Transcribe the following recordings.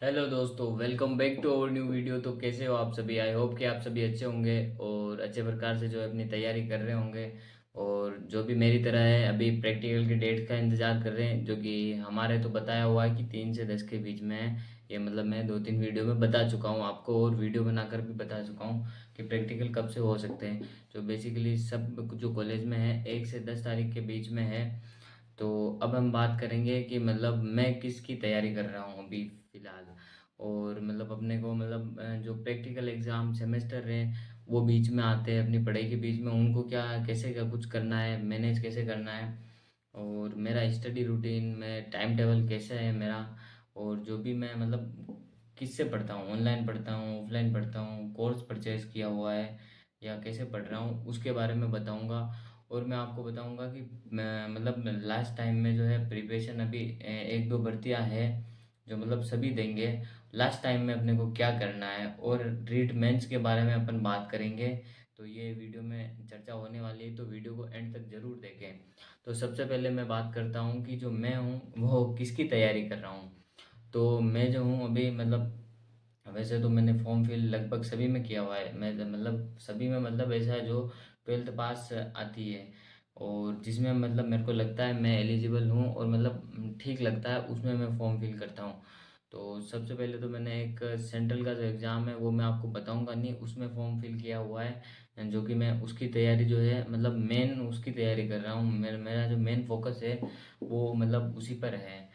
Hello दोस्तों, welcome back to our new video. तो कैसे हो आप सभी? आई होप कि आप सभी अच्छे होंगे और अच्छे प्रकार से जो है अपनी तैयारी कर रहे होंगे। और जो भी मेरी तरह है अभी प्रैक्टिकल की डेट का इंतज़ार कर रहे हैं, जो कि हमारे तो बताया हुआ है कि 3 से 10 के बीच में है। ये मतलब मैं 2-3 वीडियो में बता चुका हूँ आपको और वीडियो बनाकर भी बता चुका हूँ कि प्रैक्टिकल कब से हो सकते हैं। जो बेसिकली सब जो कॉलेज में है 1 से 10 तारीख के बीच में है। तो अब हम बात करेंगे कि मतलब मैं किसकी तैयारी कर रहा हूँ अभी फ़िलहाल। और मतलब अपने को मतलब जो प्रैक्टिकल एग्ज़ाम सेमेस्टर है वो बीच में आते हैं अपनी पढ़ाई के बीच में, उनको क्या कैसे क्या कुछ करना है, मैनेज कैसे करना है। और मेरा स्टडी रूटीन में टाइम टेबल कैसा है मेरा। और जो भी मैं मतलब किससे पढ़ता हूँ, ऑनलाइन पढ़ता हूँ, ऑफलाइन पढ़ता हूँ, कोर्स परचेज़ किया हुआ है या कैसे पढ़ रहा हूँ, उसके बारे में बताऊँगा। और मैं आपको बताऊँगा कि मैं मतलब लास्ट टाइम में जो है प्रिपरेशन अभी 1-2 भर्तियाँ है जो मतलब सभी देंगे। लास्ट टाइम में अपने को क्या करना है और रीट मेंस के बारे में अपन बात करेंगे। तो ये वीडियो में चर्चा होने वाली है, तो वीडियो को एंड तक ज़रूर देखें। तो सबसे पहले मैं बात करता हूँ कि जो मैं हूँ वो किसकी तैयारी कर रहा हूँ। तो मैं जो हूँ अभी मतलब वैसे तो मैंने फॉर्म फिल लगभग सभी में किया हुआ है। मैं मतलब सभी में मतलब ऐसा है जो 12th पास आती है और जिसमें मतलब मेरे को लगता है मैं एलिजिबल हूँ और मतलब ठीक लगता है उसमें मैं फॉर्म फिल करता हूँ। तो सबसे पहले तो मैंने एक सेंट्रल का जो एग्ज़ाम है वो मैं आपको बताऊंगा नहीं, उसमें फॉर्म फिल किया हुआ है, जो कि मैं उसकी तैयारी जो है मतलब मेन उसकी तैयारी कर रहा हूँ। मेरा जो मेन फोकस है वो मतलब उसी पर है।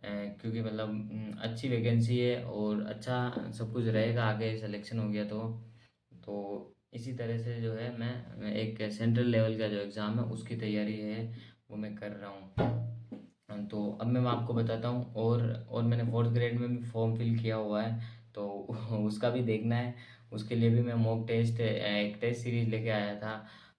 क्योंकि मतलब अच्छी वैकेंसी है और अच्छा सब कुछ रहेगा आगे सिलेक्शन हो गया तो इसी तरह से जो है मैं एक सेंट्रल लेवल का जो एग्ज़ाम है उसकी तैयारी है वो मैं कर रहा हूँ। तो अब मैं आपको बताता हूँ और मैंने फोर्थ ग्रेड में भी फॉर्म फिल किया हुआ है, तो उसका भी देखना है। उसके लिए भी मैं मॉक टेस्ट एक टेस्ट सीरीज लेके आया था।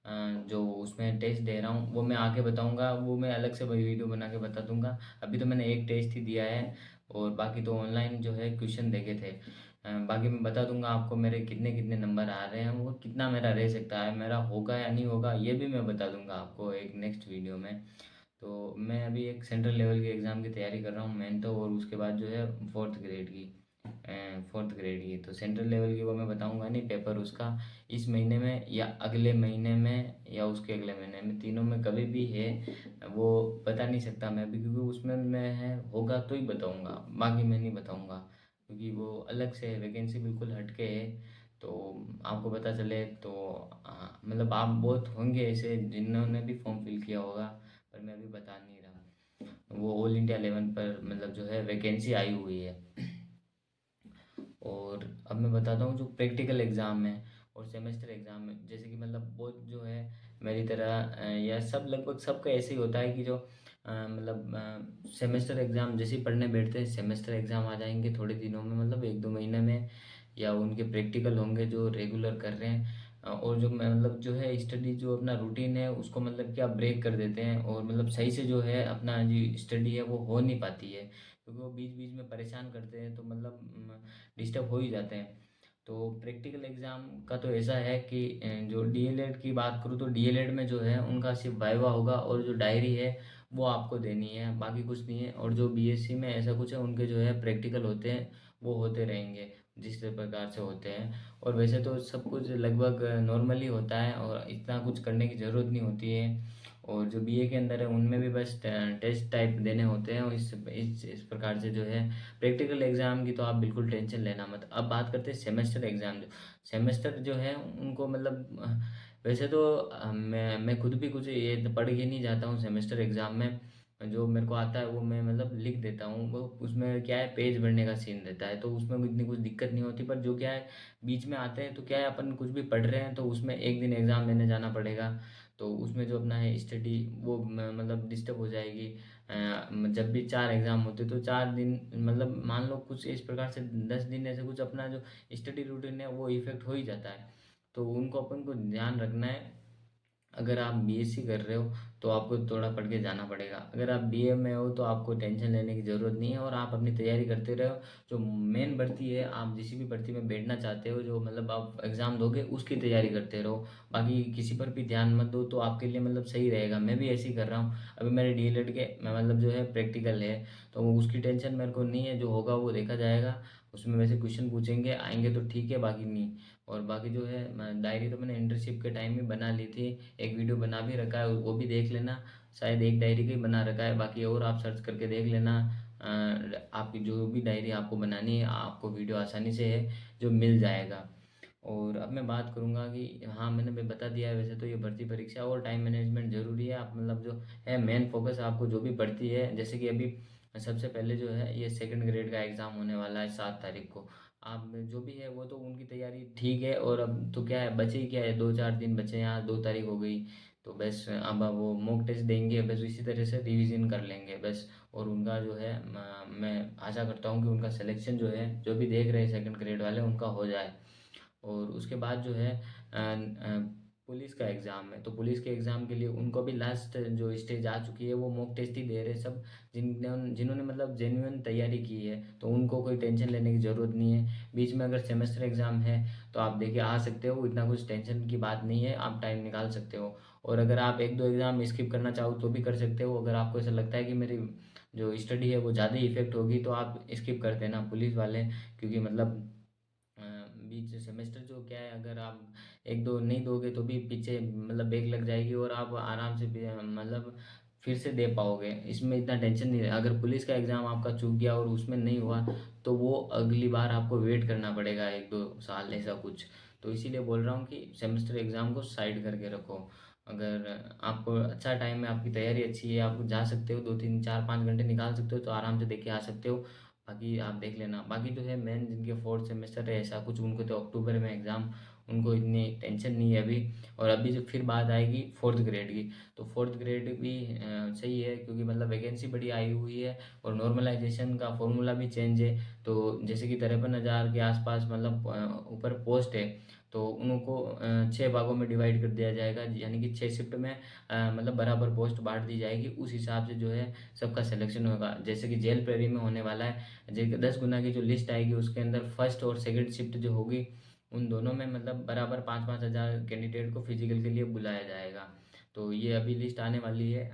अ, जो उसमें टेस्ट दे रहा हूँ वो मैं आगे बताऊँगा, वो मैं अलग से वही वीडियो बना के बता दूंगा। अभी तो मैंने एक टेस्ट ही दिया है और बाकी तो ऑनलाइन जो है क्वेश्चन देखे थे। बाकी मैं बता दूंगा आपको मेरे कितने कितने नंबर आ रहे हैं, वो कितना मेरा रह सकता है, मेरा होगा या नहीं होगा ये भी मैं बता दूंगा आपको एक नेक्स्ट वीडियो में। तो मैं अभी एक सेंट्रल लेवल के एग्ज़ाम की तैयारी कर रहा हूँ मेन तो, और उसके बाद जो है फोर्थ ग्रेड की तो सेंट्रल लेवल की वो मैं बताऊंगा नहीं पेपर उसका इस महीने में या अगले महीने में या उसके अगले महीने में, तीनों में कभी भी है वो बता नहीं सकता मैं अभी, क्योंकि उसमें मैं है होगा तो ही बताऊंगा, बाकी मैं नहीं बताऊंगा क्योंकि वो अलग से है, वैकेंसी बिल्कुल हटके है। तो आपको पता चले तो मतलब आप बहुत होंगे ऐसे जिन्होंने भी फॉर्म फिल किया होगा, पर मैं अभी बता नहीं रहा। वो ऑल इंडिया लेवल पर मतलब जो है वैकेंसी आई हुई है। और अब मैं बताता हूँ जो प्रैक्टिकल एग्ज़ाम है और सेमेस्टर एग्ज़ाम है, जैसे कि मतलब बहुत जो है मेरी तरह या सब लगभग सबका ऐसे ही होता है कि जो मतलब सेमेस्टर एग्ज़ाम जैसे ही पढ़ने बैठते हैं सेमेस्टर एग्ज़ाम आ जाएंगे थोड़े दिनों में, मतलब 1-2 महीने में, या उनके प्रैक्टिकल होंगे जो रेगुलर कर रहे हैं। और जो मैं मतलब जो है स्टडी जो अपना रूटीन है उसको मतलब क्या ब्रेक कर देते हैं और मतलब सही से जो है अपना जो स्टडी है वो हो नहीं पाती है, क्योंकि वो बीच बीच में परेशान करते हैं तो मतलब डिस्टर्ब हो ही जाते हैं। तो प्रैक्टिकल एग्ज़ाम का तो ऐसा है कि जो डीएलएड की बात करूँ तो डीएलएड में जो है उनका सिर्फ वाइवा होगा और जो डायरी है वो आपको देनी है, बाकी कुछ नहीं है। और जो बीएससी में ऐसा कुछ है उनके जो है प्रैक्टिकल होते हैं वो होते रहेंगे जिस प्रकार से होते हैं। और वैसे तो सब कुछ लगभग नॉर्मली होता है और इतना कुछ करने की ज़रूरत नहीं होती है। और जो बीए के अंदर है उनमें भी बस टेस्ट टाइप देने होते हैं, और इस प्रकार से जो है प्रैक्टिकल एग्ज़ाम की तो आप बिल्कुल टेंशन लेना मत। अब बात करते हैं सेमेस्टर एग्ज़ाम। जो सेमेस्टर जो है उनको मतलब वैसे तो मैं खुद भी कुछ ये पढ़ के नहीं जाता हूँ सेमेस्टर एग्ज़ाम में, जो मेरे को आता है वो मैं मतलब लिख देता हूँ। वो उसमें क्या है पेज भरने का सीन रहता है तो उसमें इतनी कुछ दिक्कत नहीं होती, पर जो क्या है बीच में आते हैं तो क्या है अपन कुछ भी पढ़ रहे हैं तो उसमें एक दिन एग्ज़ाम देने जाना पड़ेगा, तो उसमें जो अपना है स्टडी वो मतलब डिस्टर्ब हो जाएगी। जब भी 4 एग्ज़ाम होते तो 4 दिन मतलब मान लो कुछ इस प्रकार से 10 दिन ऐसे कुछ अपना जो स्टडी रूटीन है वो इफेक्ट हो ही जाता है। तो उनको अपन को ध्यान रखना है। अगर आप बीएससी कर रहे हो तो आपको थोड़ा पढ़ के जाना पड़ेगा। अगर आप बीए में हो तो आपको टेंशन लेने की ज़रूरत नहीं है और आप अपनी तैयारी करते रहो। जो मेन भर्ती है, आप जिस भी भर्ती में बैठना चाहते हो, जो मतलब आप एग्ज़ाम दोगे उसकी तैयारी करते रहो। बाकी किसी पर भी ध्यान मत दो, तो आपके लिए मतलब सही रहेगा। मैं भी ऐसे ही कर रहा हूँ। अभी मेरे डीएलएड के मतलब जो है प्रैक्टिकल है, तो उसकी टेंशन मेरे को नहीं है। जो होगा वो देखा जाएगा। उसमें वैसे क्वेश्चन पूछेंगे, आएंगे तो ठीक है, बाकी नहीं। और बाकी जो है डायरी तो मैंने इंटर्नशिप के टाइम में बना ली थी। एक वीडियो बना भी रखा है, वो भी देख लेना। शायद एक डायरी का ही बना रखा है, बाकी और आप सर्च करके देख लेना। आपकी जो भी डायरी आपको बनानी है, आपको वीडियो आसानी से है जो मिल जाएगा। और अब मैं बात करूँगा कि हाँ, मैंने भी बता दिया है वैसे तो ये भर्ती परीक्षा और टाइम मैनेजमेंट ज़रूरी है। आप मतलब जो है मेन फोकस आपको जो भी भर्ती है, जैसे कि अभी सबसे पहले जो है ये सेकंड ग्रेड का एग्ज़ाम होने वाला है 7 तारीख को। आप जो भी है वो तो उनकी तैयारी ठीक है। और अब तो क्या है, बचे ही क्या है, 2-4 दिन बचे हैं। यहाँ 2 तारीख हो गई, तो बस अब वो मॉक टेस्ट देंगे, बस इसी तरह से रिवीजन कर लेंगे बस। और उनका जो है मैं आशा करता हूँ कि उनका सिलेक्शन जो है, जो भी देख रहे हैं सेकंड ग्रेड वाले, उनका हो जाए। और उसके बाद जो है पुलिस का एग्ज़ाम है, तो पुलिस के एग्ज़ाम के लिए उनको भी लास्ट जो स्टेज आ चुकी है, वो मॉक टेस्ट ही दे रहे हैं सब। जिन्होंने मतलब जेन्युइन तैयारी की है, तो उनको कोई टेंशन लेने की ज़रूरत नहीं है। बीच में अगर सेमेस्टर एग्ज़ाम है तो आप देखिए आ सकते हो, इतना कुछ टेंशन की बात नहीं है, आप टाइम निकाल सकते हो। और अगर आप 1-2 एग्ज़ाम स्किप करना चाहो तो भी कर सकते हो। अगर आपको ऐसा लगता है कि मेरी जो स्टडी है वो ज़्यादा ही इफेक्ट होगी, तो आप स्किप कर देना पुलिस वाले। क्योंकि मतलब अ, बीच सेमेस्टर जो क्या है, अगर आप 1-2 नहीं दोगे तो भी पीछे मतलब बैक लग जाएगी और आप आराम से मतलब फिर से दे पाओगे। इसमें इतना टेंशन नहीं है। अगर पुलिस का एग्ज़ाम आपका चूक गया और उसमें नहीं हुआ, तो वो अगली बार आपको वेट करना पड़ेगा 1-2 साल ऐसा कुछ। तो इसीलिए बोल रहा हूँ कि सेमेस्टर एग्ज़ाम को साइड करके रखो। अगर आपको अच्छा टाइम है, आपकी तैयारी अच्छी है, आप जा सकते हो, 2-3-4-5 घंटे निकाल सकते हो, तो आराम से देख के आ सकते हो। बाकी आप देख लेना। बाकी जो है मेन जिनके फोर्थ सेमेस्टर है ऐसा कुछ, उनको तो अक्टूबर में एग्ज़ाम, उनको इतनी टेंशन नहीं है अभी। और अभी जो फिर बात आएगी फोर्थ ग्रेड की, तो फोर्थ ग्रेड भी सही है, क्योंकि मतलब वैकेंसी बड़ी आई हुई है और नॉर्मलाइजेशन का फॉर्मूला भी चेंज है। तो जैसे कि 53,000 के आसपास मतलब ऊपर पोस्ट है, तो उनको 6 भागों में डिवाइड कर दिया जाएगा, यानी कि 6 शिफ्ट में मतलब बराबर पोस्ट बांट दी जाएगी। उस हिसाब से जो है सबका सिलेक्शन होगा। जैसे कि जेल प्रेरी में होने वाला है, 10 गुना की जो लिस्ट आएगी उसके अंदर फर्स्ट और सेकंड शिफ्ट जो होगी, उन दोनों में मतलब बराबर 5-5 हज़ार कैंडिडेट को फिजिकल के लिए बुलाया जाएगा। तो ये अभी लिस्ट आने वाली है।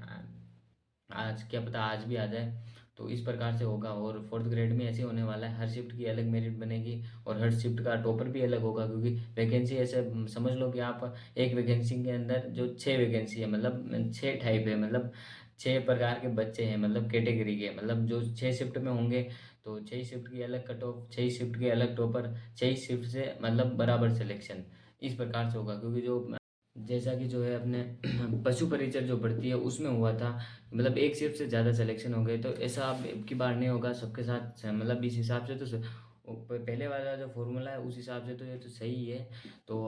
आज क्या पता आज भी आ जाए। तो इस प्रकार से होगा। और फोर्थ ग्रेड में ऐसे होने वाला है, हर शिफ्ट की अलग मेरिट बनेगी और हर शिफ्ट का टॉपर भी अलग होगा। क्योंकि वैकेंसी ऐसे समझ लो कि आप एक वैकेंसी के अंदर जो 6 वैकेंसी है, मतलब 6 टाइप है, मतलब 6 प्रकार के बच्चे हैं, मतलब कैटेगरी के, मतलब जो 6 शिफ्ट में होंगे, तो 6 शिफ्ट की अलग कट ऑफ, 6 शिफ्ट के अलग टॉपर, 6 शिफ्ट से मतलब बराबर सिलेक्शन। इस प्रकार से होगा। क्योंकि जो जैसा कि जो है अपने पशु परिचर जो भर्ती है उसमें हुआ था, मतलब एक शिफ्ट से ज़्यादा सिलेक्शन हो गए। तो ऐसा अब की बार नहीं होगा सबके साथ, मतलब इस हिसाब से तो पहले वाला जो फॉर्मूला है उस हिसाब से तो ये तो सही है। तो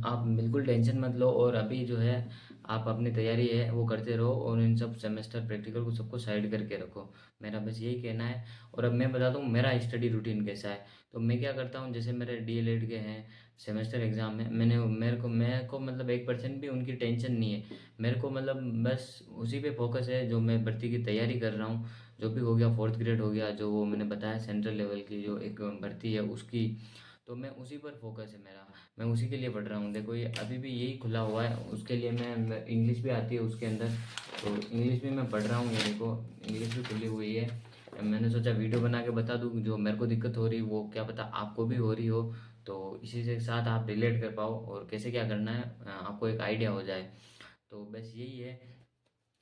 आप बिल्कुल टेंशन मत लो। और अभी जो है आप अपनी तैयारी है वो करते रहो, और इन सब सेमेस्टर प्रैक्टिकल को सबको साइड करके रखो। मेरा बस यही कहना है। और अब मैं बताता हूँ मेरा स्टडी रूटीन कैसा है। तो मैं क्या करता हूँ, जैसे मेरे डीएलएड के हैं सेमेस्टर एग्ज़ाम में, मेरे को मतलब 1% भी उनकी टेंशन नहीं है। मेरे को मतलब बस उसी पे फोकस है जो मैं भर्ती की तैयारी कर रहा हूँ। जो भी हो गया, फोर्थ ग्रेड हो गया, जो वो मैंने बताया सेंट्रल लेवल की जो एक भर्ती है उसकी, तो मैं उसी पर फोकस है मेरा। मैं उसी के लिए पढ़ रहा हूँ। देखो ये अभी भी यही खुला हुआ है, उसके लिए मैं इंग्लिश भी आती है उसके अंदर, तो इंग्लिश भी मैं पढ़ रहा हूँ। ये देखो इंग्लिश भी खुली हुई है। मैंने सोचा वीडियो बना के बता दूँ, जो मेरे को दिक्कत हो रही वो क्या पता आपको भी हो रही हो, तो इसी से साथ आप रिलेट कर पाओ और कैसे क्या करना है आपको एक आइडिया हो जाए। तो बस यही है।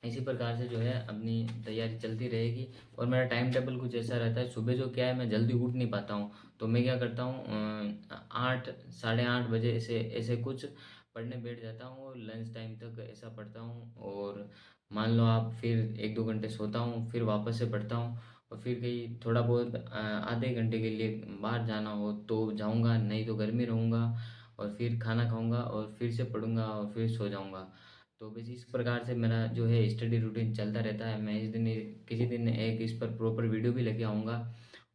इसी प्रकार से जो है अपनी तैयारी चलती रहेगी। और मेरा टाइम टेबल कुछ ऐसा रहता है, सुबह जो क्या है मैं जल्दी उठ नहीं पाता हूँ, तो मैं क्या करता हूँ 8 साढ़े 8 बजे ऐसे ऐसे कुछ पढ़ने बैठ जाता हूँ, और लंच टाइम तक ऐसा पढ़ता हूँ। और मान लो आप फिर 1-2 घंटे सोता हूँ, फिर वापस से पढ़ता हूँ। और फिर कहीं थोड़ा बहुत आधे घंटे के लिए बाहर जाना हो तो जाऊँगा, नहीं तो घर में रहूँगा। और फिर खाना खाऊँगा और फिर से पढ़ूँगा और फिर सो जाऊँगा। तो बस इस प्रकार से मेरा जो है स्टडी रूटीन चलता रहता है। मैं इस दिन किसी दिन एक इस पर प्रॉपर वीडियो भी लेके आऊँगा।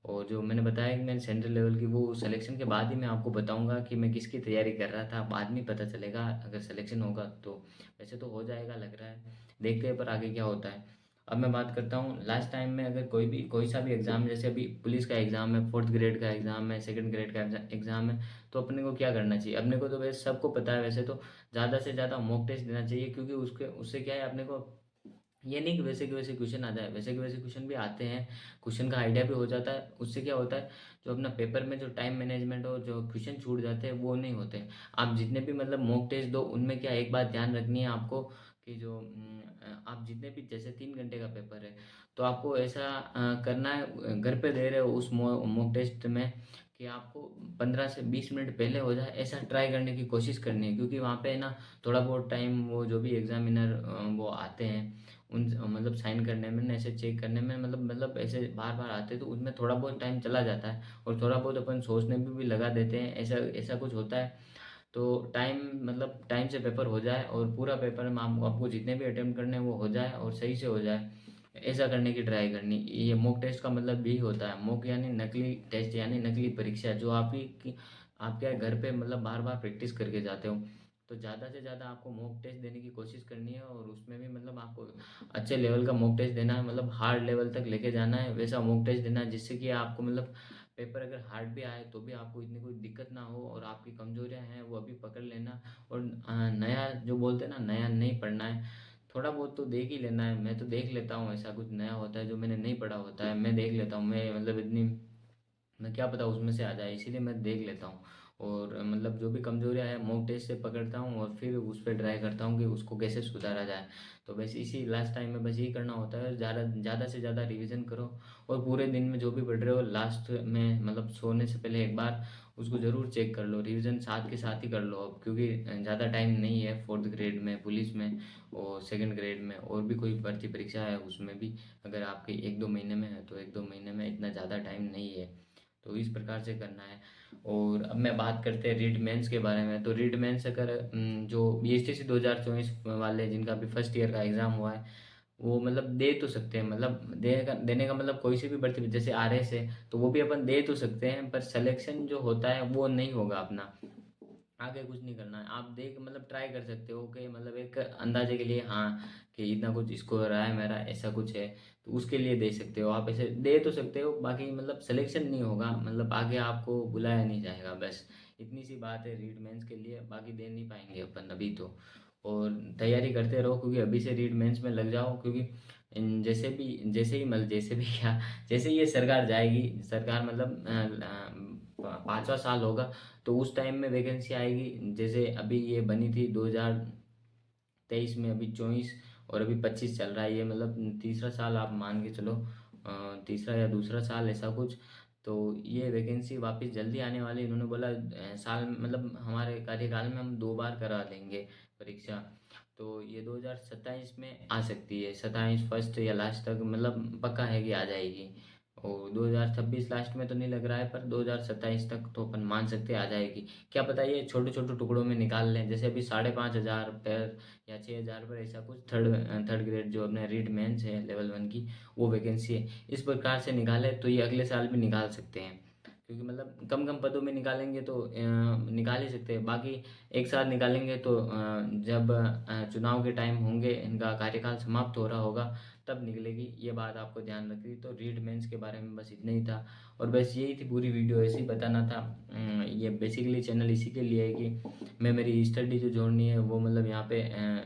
और जो मैंने बताया कि मैंने सेंट्रल लेवल की, वो सिलेक्शन के बाद ही मैं आपको बताऊँगा कि मैं किसकी तैयारी कर रहा था, बाद में पता चलेगा अगर सिलेक्शन होगा तो। वैसे तो हो जाएगा लग रहा है। देखते हैं पर आगे क्या होता है। अब मैं बात करता हूँ लास्ट टाइम में, अगर कोई सा भी एग्ज़ाम, जैसे अभी पुलिस का एग्ज़ाम है, 4th ग्रेड का एग्ज़ाम है, 2nd ग्रेड का एग्ज़ाम है, तो अपने को क्या करना चाहिए? अपने को तो वैसे सबको पता है, वैसे तो ज़्यादा से ज़्यादा मॉक टेस्ट देना चाहिए, क्योंकि उसके उससे क्या है, अपने को ये नहीं कि वैसे के वैसे क्वेश्चन आ जाए, वैसे के वैसे क्वेश्चन भी आते हैं, क्वेश्चन का आइडिया भी हो जाता है। उससे क्या होता है, जो अपना पेपर में जो टाइम मैनेजमेंट और जो क्वेश्चन छूट जाते हैं वो नहीं होते। आप जितने भी मतलब मॉक टेस्ट दो, उनमें क्या एक बात ध्यान रखनी है आपको, कि जो आप जितने भी, जैसे 3 घंटे का पेपर है, तो आपको ऐसा करना है, घर पे दे रहे हो उस मॉक टेस्ट में, कि आपको 15 से 20 मिनट पहले हो जाए, ऐसा ट्राई करने की कोशिश करनी है। क्योंकि वहाँ पे ना थोड़ा बहुत टाइम वो जो भी एग्जामिनर वो आते हैं, उन मतलब साइन करने में ना, ऐसे चेक करने में, मतलब ऐसे बार बार आते हैं, तो उनमें थोड़ा बहुत टाइम चला जाता है, और थोड़ा बहुत अपन सोचने में भी लगा देते हैं, ऐसा ऐसा कुछ होता है। तो टाइम, मतलब टाइम से पेपर हो जाए, और पूरा पेपर में आपको जितने भी अटेम्प्ट करने हैं वो हो जाए, और सही से हो जाए, ऐसा करने की ट्राई करनी। ये मॉक टेस्ट का मतलब भी होता है, मॉक यानी नकली टेस्ट, यानी नकली परीक्षा, जो आपके घर पे मतलब बार बार प्रैक्टिस करके जाते हो। तो ज़्यादा से ज़्यादा आपको मॉक टेस्ट देने की कोशिश करनी है, और उसमें भी मतलब आपको अच्छे लेवल का मॉक टेस्ट देना है, मतलब हार्ड लेवल तक लेके जाना है, वैसा मॉक टेस्ट देना है, जिससे कि आपको मतलब पेपर अगर हार्ड भी आए तो भी आपको इतनी कोई दिक्कत ना हो, और आपकी कमजोरियां हैं वो अभी पकड़ लेना। और नया जो बोलते हैं ना, नया नहीं पढ़ना है, थोड़ा बहुत तो देख ही लेना है। मैं तो देख लेता हूँ, ऐसा कुछ नया होता है जो मैंने नहीं पढ़ा होता है, मैं देख लेता हूँ। मैं मतलब इतनी, मैं क्या पता उसमें से आ जाए, इसीलिए मैं देख लेता हूँ। और मतलब जो भी कमजोरियाँ है मॉक टेस्ट से पकड़ता हूँ, और फिर उस पर ट्राई करता हूँ कि उसको कैसे सुधारा जाए। तो बस इसी लास्ट टाइम में बस यही करना होता है, ज़्यादा ज़्यादा से ज़्यादा रिवीजन करो। और पूरे दिन में जो भी पढ़ रहे हो, लास्ट में मतलब सोने से पहले एक बार उसको ज़रूर चेक कर लो, रिवीजन साथ के साथ ही कर लो अब, क्योंकि ज़्यादा टाइम नहीं है। 4th ग्रेड में पुलिस में, और 2nd ग्रेड में, और भी कोई भर्ती परीक्षा है उसमें भी, अगर आपके 1-2 महीने में है, तो 1-2 महीने में इतना ज़्यादा टाइम नहीं है। तो इस प्रकार से करना है। और अब मैं बात करते हैं रीड मेंस के बारे में। तो रीड मेंस अगर जो बीएसटीसी 2024 वाले, जिनका अभी फर्स्ट ईयर का एग्ज़ाम हुआ है, वो मतलब दे तो सकते हैं, मतलब देने का मतलब कोई सी भी भर्ती, जैसे आरएस है, तो वो भी अपन दे तो सकते हैं, पर सिलेक्शन जो होता है वो नहीं होगा अपना। आगे कुछ नहीं करना है, आप देख मतलब ट्राई कर सकते हो कि मतलब एक अंदाजे के लिए, हाँ, कि इतना कुछ स्कोर रहा है मेरा, ऐसा कुछ है, तो उसके लिए दे सकते हो आप, ऐसे दे तो सकते हो। बाकी मतलब सिलेक्शन नहीं होगा, मतलब आगे आपको बुलाया नहीं जाएगा, बस इतनी सी बात है रीड मेंस के लिए। बाकी दे नहीं पाएंगे अपन अभी तो। और तैयारी करते रहो, क्योंकि अभी से रीड मेंस में लग जाओ, क्योंकि जैसे भी क्या, जैसे ये सरकार जाएगी, सरकार मतलब 5वां साल होगा, तो उस टाइम में वैकेंसी आएगी। जैसे अभी ये बनी थी 2023 में, अभी 24 और अभी 25 चल रहा है, ये मतलब तीसरा साल आप मान के चलो, तीसरा या दूसरा साल ऐसा कुछ। तो ये वैकेंसी वापस जल्दी आने वाली, इन्होंने बोला साल मतलब हमारे कार्यकाल में हम 2 बार करा लेंगे परीक्षा। तो ये 2027 में आ सकती है, 27 फर्स्ट या लास्ट तक, मतलब पक्का है कि आ जाएगी। और 2026 लास्ट में तो नहीं लग रहा है, पर 2027 तक तो अपन मान सकते हैं आ जाएगी। क्या पता ये छोटे छोटे टुकड़ों में निकाल लें, जैसे अभी 5,500 पर या 6,000 पर, ऐसा कुछ थर्ड थर्ड ग्रेड जो अपने रीड मेंस है लेवल 1 की, वो वैकेंसी है, इस प्रकार से निकाले तो ये अगले साल भी निकाल सकते हैं। क्योंकि मतलब कम कम पदों में निकालेंगे तो निकाल ही सकते हैं। बाकी एक साथ निकालेंगे तो जब चुनाव के टाइम होंगे, इनका कार्यकाल समाप्त हो रहा होगा, तब निकलेगी, ये बात आपको ध्यान रखनी। तो रीड मेंस के बारे में बस इतना ही था, और बस यही थी पूरी वीडियो, ऐसे ही बताना था। ये बेसिकली चैनल इसी के लिए है कि मैं मेरी स्टडी जो जोड़नी है वो मतलब यहाँ पे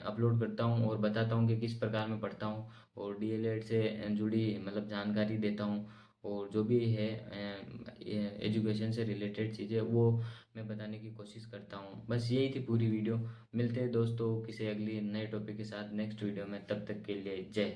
अपलोड करता हूँ, और बताता हूँ कि किस प्रकार मैं पढ़ता हूँ, और डीएलएड से जुड़ी मतलब जानकारी देता हूँ, और जो भी है एजुकेशन से रिलेटेड चीज़ें वो मैं बताने की कोशिश करता हूँ। बस यही थी पूरी वीडियो। मिलते हैं दोस्तों किसी अगली नए टॉपिक के साथ नेक्स्ट वीडियो में, तब तक के लिए जय हिंद।